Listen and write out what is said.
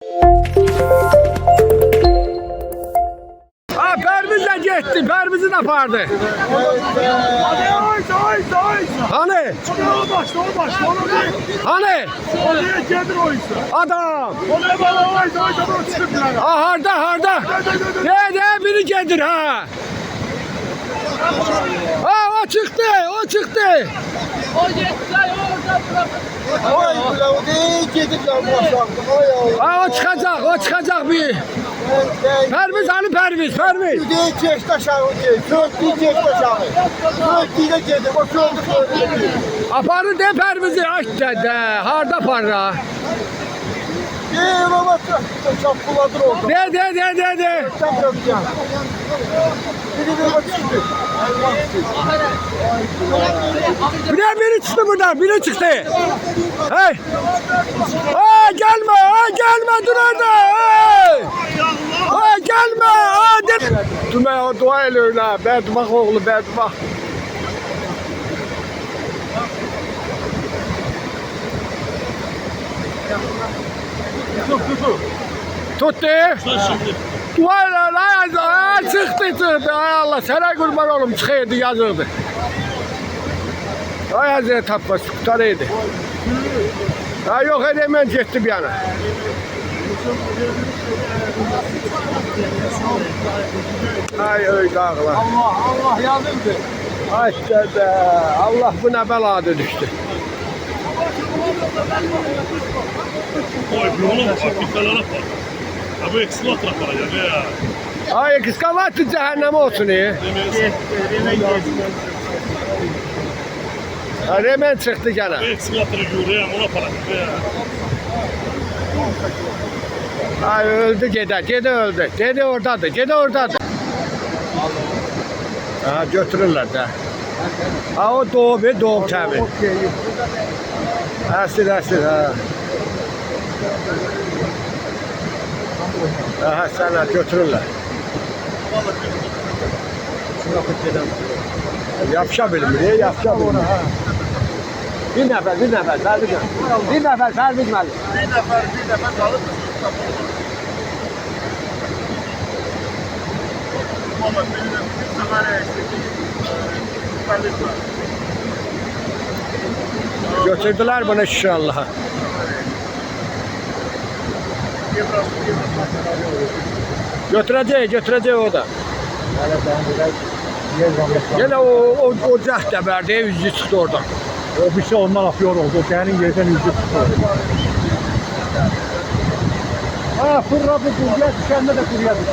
Ha Perviz de gitti. Perviz'i de apardı. Hani? O başta, onu değil. Hani? Oraya gelir o işte. Adam. Oraya bana o çıkıp yani. Ha harda. De biri gelir ha. Ha o çıktı. O yetkiler orada bırakın. O değil gidip ya boşalttım. Ha o çıkacak bir. Perviz hani Perviz. Bu değil geçti aşağı o değil. Söğütlüğü geçti aşağı. Söğütlüğüyle geldim. O söğütlüğü. Aparı de Perviz'i aç de. Harda para. Baba çapkuladır orada. De. Sen bırakacaksın. Bir bak çıktı. Biri çıktı buradan. Biri çıktı. Hey. Gelme. Dur orada. Gelme. Düme o dua el öyle. Bedbak oğlu bedbak. Tuttu. Dua el öyle. Çıktı. Ay Allah sana kurban oğlum çıkıyordu yazırdı. Ay Hazreti Tabbas kurtarıydı. Ha yok hemen gitti bir yana. Ay öyle ağlar. Allah yardımcı. Ay dede, Allah buna beladı düştü. Oy bir oğlum akıkkalara bak. Ha bu eksik oturak para ya. Ay kıskavatı cehennem olsun iyi. Ha remen çıktı gene. Eksik oturak yürüyen ona para ya. Ay öldü dede öldü. Dede oradadır. Ha götürürler de. Ha o doğum tabi. Əsir ha. Aha sana götürürler. Yapışa bilmir, yapışa bilmir. Bir nefer Perviz. Bir nefer Perviz Məlik. Bir nefer kalır. Ama benim bir sefere eksik. Götürdüler bunu inşallah. Götürecek o da. Gene o cəhdə verdi, yüzü çıxdı oradan. O bir şey ondan akıyor oldu. Senin yerden yüzü tutuyor. Ha fırladı, kuruya düşende de kuruya düştü.